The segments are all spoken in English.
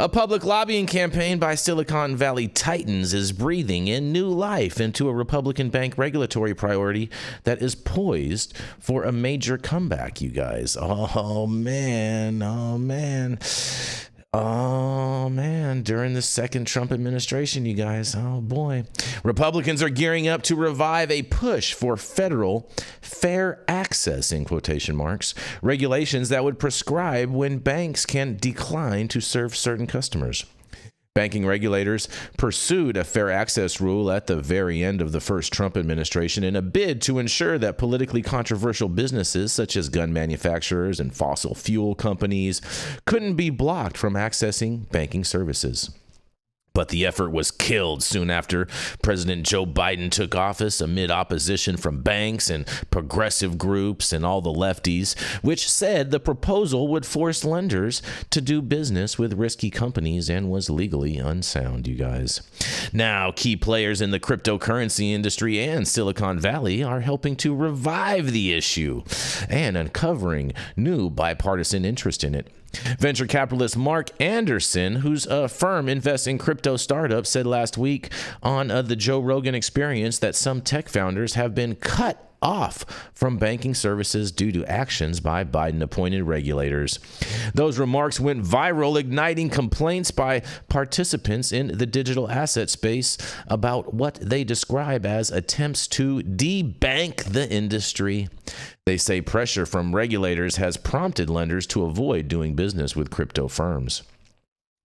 A public lobbying campaign by Silicon Valley titans is breathing in new life into a Republican bank regulatory priority that is poised for a major comeback, you guys. Oh, man. During the second Trump administration, you guys. Oh, boy. Republicans are gearing up to revive a push for federal fair access, in quotation marks, regulations that would prescribe when banks can decline to serve certain customers. Banking regulators pursued a fair access rule at the very end of the first Trump administration in a bid to ensure that politically controversial businesses such as gun manufacturers and fossil fuel companies couldn't be blocked from accessing banking services. But the effort was killed soon after President Joe Biden took office amid opposition from banks and progressive groups and all the lefties, which said the proposal would force lenders to do business with risky companies and was legally unsound, you guys. Now, key players in the cryptocurrency industry and Silicon Valley are helping to revive the issue and uncovering new bipartisan interest in it. Venture capitalist Mark Anderson, whose firm invests in crypto startups, said last week on the Joe Rogan Experience that some tech founders have been cut off from banking services due to actions by Biden-appointed regulators. Those remarks went viral, igniting complaints by participants in the digital asset space about what they describe as attempts to debank the industry. They say pressure from regulators has prompted lenders to avoid doing business with crypto firms.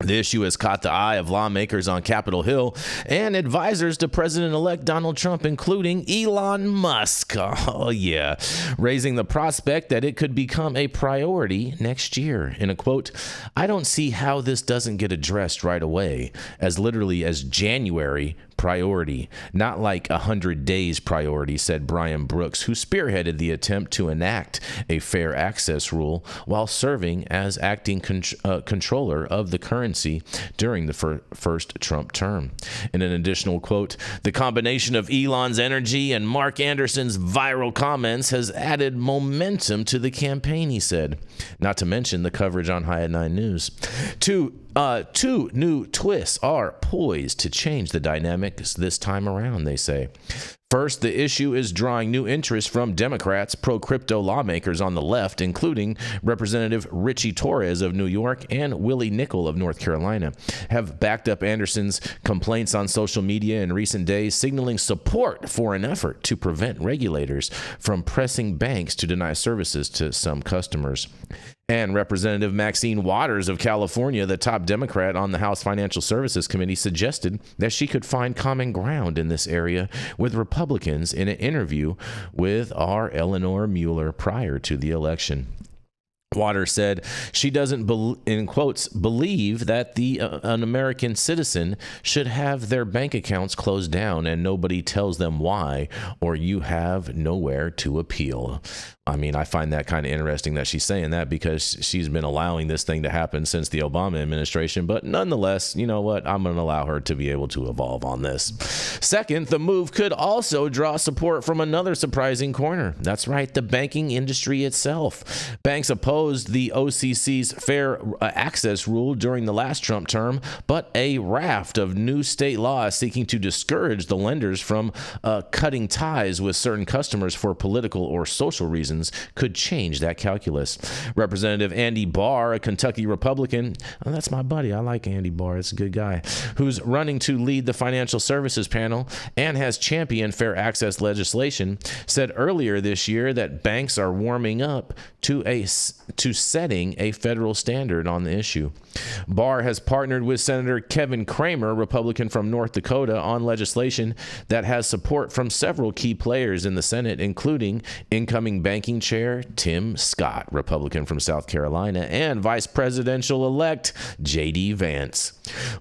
The issue has caught the eye of lawmakers on Capitol Hill and advisors to President-elect Donald Trump, including Elon Musk. Oh, yeah. Raising the prospect that it could become a priority next year. In a quote, "I don't see how this doesn't get addressed right away, as literally as January priority, not like 100 days priority," said Brian Brooks, who spearheaded the attempt to enact a fair access rule while serving as acting controller of the currency during the first Trump term. In an additional quote, "The combination of Elon's energy and Mark Anderson's viral comments has added momentum to the campaign," he said, not to mention the coverage on High at 9 News. Two new twists are poised to change the dynamics this time around, they say. First, the issue is drawing new interest from Democrats, pro-crypto lawmakers on the left, including Representative Richie Torres of New York and Willie Nickel of North Carolina, have backed up Anderson's complaints on social media in recent days, signaling support for an effort to prevent regulators from pressing banks to deny services to some customers. And Representative Maxine Waters of California, the top Democrat on the House Financial Services Committee, suggested that she could find common ground in this area with Republicans in an interview with our Eleanor Mueller prior to the election. Waters said she doesn't, in quotes, believe that an American citizen should have their bank accounts closed down and nobody tells them why, or you have nowhere to appeal. I mean, I find that kind of interesting that she's saying that because she's been allowing this thing to happen since the Obama administration. But nonetheless, you know what? I'm going to allow her to be able to evolve on this. Second, the move could also draw support from another surprising corner. That's right, the banking industry itself. Banks opposed the OCC's fair access rule during the last Trump term, but a raft of new state laws seeking to discourage the lenders from cutting ties with certain customers for political or social reasons could change that calculus. Representative Andy Barr, a Kentucky Republican, that's my buddy, I like Andy Barr, it's a good guy, who's running to lead the financial services panel and has championed fair access legislation, said earlier this year that banks are warming up to setting a federal standard on the issue. Barr has partnered with Senator Kevin Cramer, Republican from North Dakota, on legislation that has support from several key players in the Senate, including incoming banking chair Tim Scott, Republican from South Carolina, and Vice Presidential-elect J.D. Vance.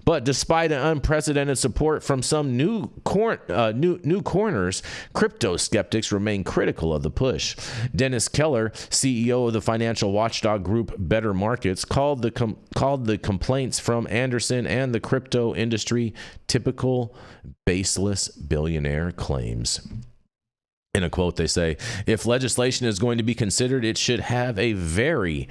But despite an unprecedented support from some new corners, crypto skeptics remain critical of the push. Dennis Keller, CEO of the financial watchdog group Better Markets, called the complaints from Anderson and the crypto industry typical baseless billionaire claims. In a quote, they say, "If legislation is going to be considered, it should have a very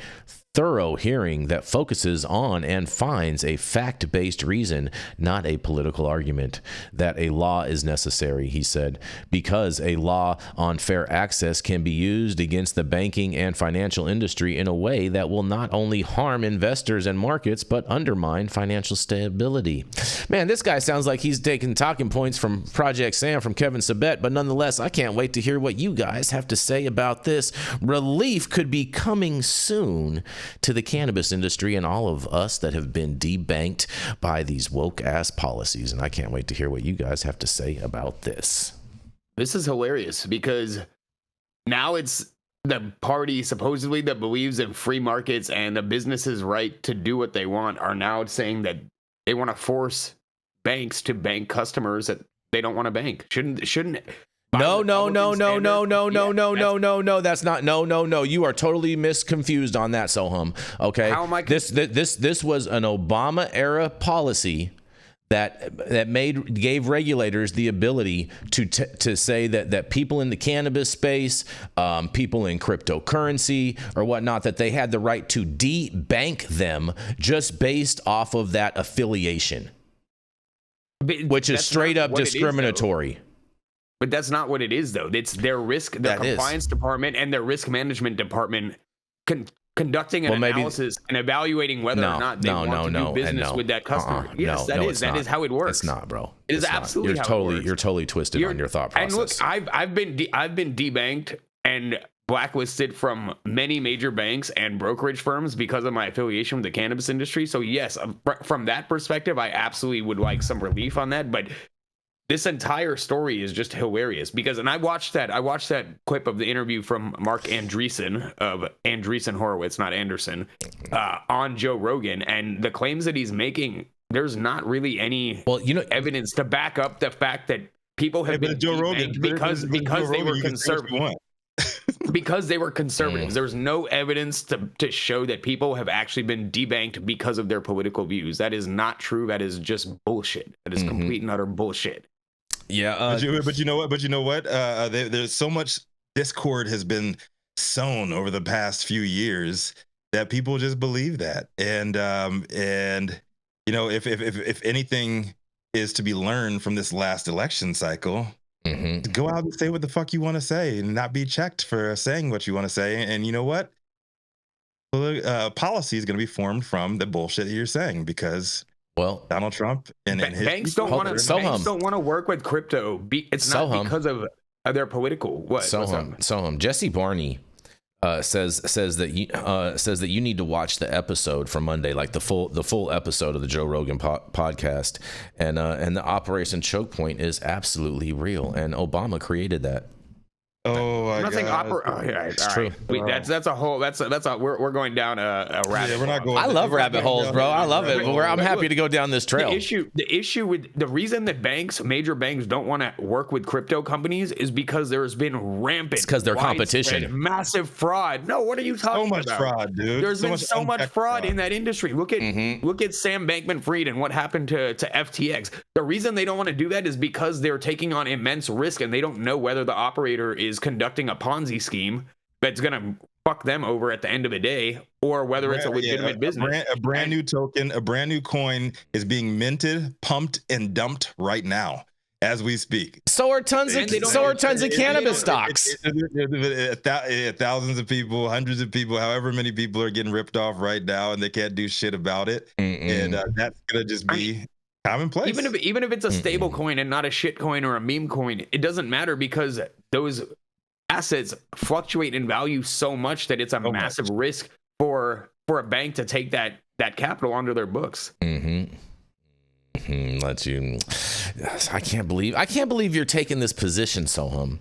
thorough hearing that focuses on and finds a fact-based reason, not a political argument, that a law is necessary, he said, because a law on fair access can be used against the banking and financial industry in a way that will not only harm investors and markets, but undermine financial stability. Man, this guy sounds like he's taking talking points from Project Sam from Kevin Sabet, but nonetheless, I can't wait to hear what you guys have to say about this. Relief could be coming soon to the cannabis industry and all of us that have been debanked by these woke ass policies. And I can't wait to hear what you guys have to say about this. This is hilarious because now it's the party supposedly that believes in free markets and the business's right to do what they want are now saying that they want to force banks to bank customers that they don't want to bank. Shouldn't No. That's not. No. You are totally misconfused on that, Sohum. Okay. How am I? This was an Obama era policy that gave regulators the ability to say that people in the cannabis space, people in cryptocurrency or whatnot, that they had the right to debank them just based off of that affiliation, which is straight up discriminatory. But that's not what it is, though. It's their compliance department and their risk management department conducting an analysis and evaluating whether or not they want to do business with that customer. Yes, that is how it works. It's not, bro. It is absolutely how it works. You're totally twisted on your thought process. And look, I've been debanked and blacklisted from many major banks and brokerage firms because of my affiliation with the cannabis industry. So yes, from that perspective, I absolutely would like some relief on that. But this entire story is just hilarious because, and I watched that clip of the interview from Mark Andreessen of Andreessen Horowitz, not Anderson, on Joe Rogan, and the claims that he's making, there's not really any evidence to back up the fact that people have been Joe Rogan because they were conservative. Because they were conservatives. There's no evidence to show that people have actually been debanked because of their political views. That is not true. That is just bullshit. That is complete and utter bullshit. Yeah, but you know what? There's so much discord has been sown over the past few years that people just believe that, and if anything is to be learned from this last election cycle, go out and say what the fuck you want to say and not be checked for saying what you want to say. And you know what? Policy is going to be formed from the bullshit that you're saying because. Well, Donald Trump and banks don't want to work with crypto. It's not because of their political. Sohum. Jesse Barney says that you need to watch the episode from Monday, like the full episode of the Joe Rogan podcast, and the Operation Choke Point is absolutely real, and Obama created that. Oh, I'm not saying it's true. That's we're going down a rabbit hole. We're not going. I love rabbit holes, bro. I love it. I'm happy to go down this trail. The issue with the reason that major banks don't want to work with crypto companies is because there's been rampant. It's because they're competition. Massive fraud. No, what are you talking about? So much fraud, dude. There's been so much fraud in that industry. Look at Sam Bankman-Fried and what happened to FTX. The reason they don't want to do that is because they're taking on immense risk and they don't know whether the operator is conducting a Ponzi scheme that's going to fuck them over at the end of the day, or whether it's a legitimate business. A brand new token, a brand new coin is being minted, pumped, and dumped right now as we speak. So are tons of cannabis stocks. Thousands of people, hundreds of people, however many people are getting ripped off right now, and they can't do shit about it. And that's gonna just be commonplace. Even if it's a stable coin and not a shit coin or a meme coin, it doesn't matter because those assets fluctuate in value so much that it's a massive risk for a bank to take that capital onto their books. I can't believe you're taking this position, Sohum.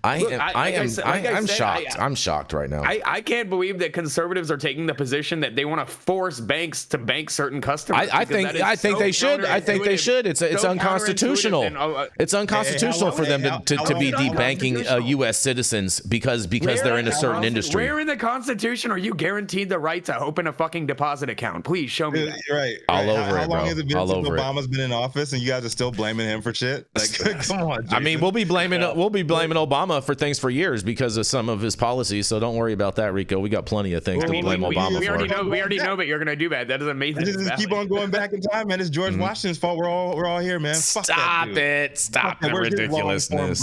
I'm shocked. I'm shocked right now. I can't believe that conservatives are taking the position that they want to force banks to bank certain customers. I think they should. I think they should. It's unconstitutional. It's unconstitutional for them to be debanking U.S. citizens because they're in a certain industry. Where in the Constitution are you guaranteed the right to open a fucking deposit account? Please show me that. Right. All over it, bro. How long has it been since Obama's been in office and you guys are still blaming him for shit? Like, come on, Jason. I mean, we'll be blaming blaming Obama for things for years because of some of his policies. So don't worry about that, Rico. We got plenty of things to blame Obama we for. already know that you're gonna do that. That doesn't make sense. Just keep on going back in time, man. It's George Washington's fault. We're all here, man. Fuck Stop that dude. it! Stop the ridiculousness!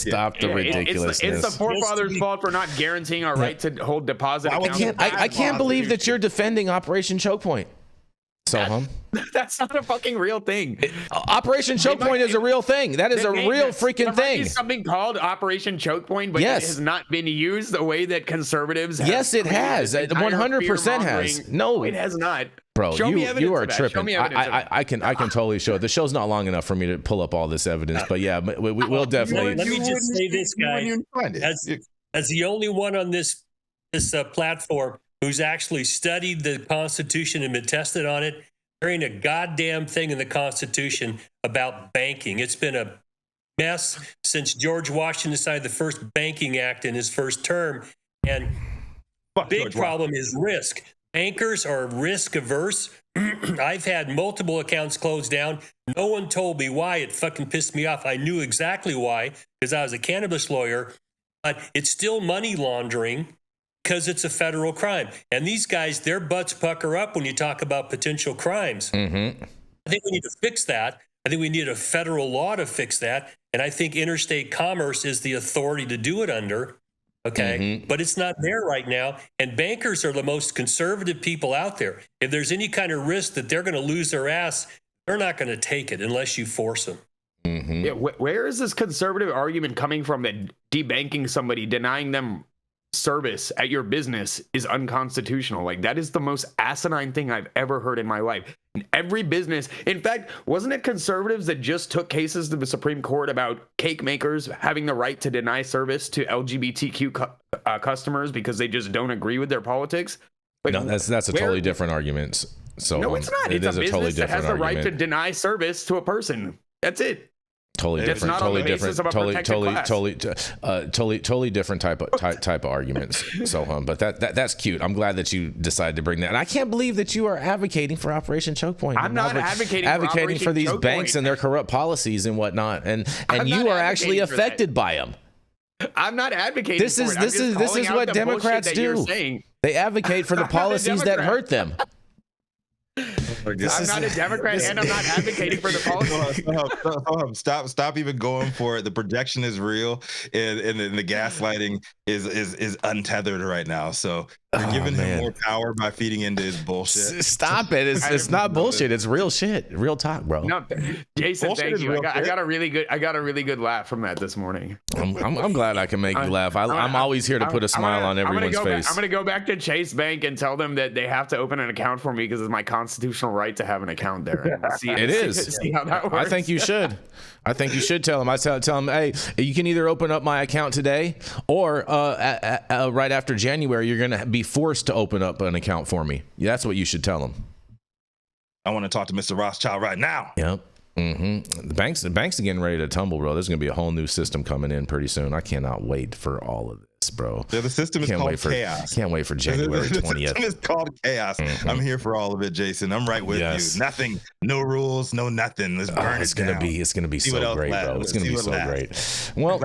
Stop the ridiculousness! It's the forefathers' fault for not guaranteeing our right to hold deposit accounts. I can't believe that you're defending Operation Choke Point. Sohum. That's not a fucking real thing. Operation Choke Point is a real thing. That is a real freaking thing. There something called Operation Choke Point, but it has not been used the way that conservatives have. Yes, it has. 100% has. No, it has not. Bro, you are tripping. I can totally show it. The show's not long enough for me to pull up all this evidence, but yeah, we'll definitely. Let me just say this, guy. As the only one on this platform who's actually studied the Constitution and been tested on it, there ain't a goddamn thing in the Constitution about banking. It's been a mess since George Washington signed the first Banking Act in his first term. And big problem is risk. Bankers are risk averse. I've had multiple accounts closed down. No one told me why. It fucking pissed me off. I knew exactly why because I was a cannabis lawyer, but it's still money laundering because it's a federal crime. And these guys, their butts pucker up when you talk about potential crimes. Mm-hmm. I think we need to fix that. I think we need a federal law to fix that. And I think interstate commerce is the authority to do it under. Okay. But it's not there right now. And bankers are the most conservative people out there. If there's any kind of risk that they're going to lose their ass, they're not going to take it unless you force them. Yeah, where is this conservative argument coming from that debanking somebody, denying them service at your business is unconstitutional? Like, that is the most asinine thing I've ever heard in my life. In every business, in fact, wasn't it conservatives that just took cases to the Supreme Court about cake makers having the right to deny service to LGBTQ customers because they just don't agree with their politics? Like, no, that's a totally different argument. So no, it's not. It's a business that has the right to deny service to a person. That's it. Totally different type of arguments. Sohum, but that's cute. I'm glad that you decided to bring that. And I can't believe that you are advocating for Operation Choke Point. I'm not advocating for these banks and their corrupt policies and whatnot. And you are actually affected by them. I'm not advocating. This is what Democrats do. They advocate for the policies that hurt them. I'm not a Democrat, and I'm not advocating for the policy. Stop even going for it. The projection is real, and the gaslighting is untethered right now. So you're giving him more power by feeding into his bullshit. Stop it! It's not bullshit. It's real shit. Real talk, bro. No, Jason, bullshit, thank you. I got a really good laugh from that this morning. I'm glad I can make you laugh. I'm always here to put a smile on everyone's face. I'm gonna go back to Chase Bank and tell them that they have to open an account for me because it's my constitutional right to have an account there. See how that works. I think you should. Tell them. I tell them, hey, you can either open up my account today, or right after January, you're gonna be forced to open up an account for me. Yeah, that's what you should tell them. I want to talk to Mr. Rothschild right now. Yep. The banks are getting ready to tumble, bro. There's gonna be a whole new system coming in pretty soon. I cannot wait for all of this, bro. Yeah, the system is called chaos. Can't wait for January 20th. The system is called chaos. I'm here for all of it, Jason. I'm right with you. Nothing, no rules, no nothing. Let's burn it down. It's gonna be so great, bro. It's gonna be so great. Well.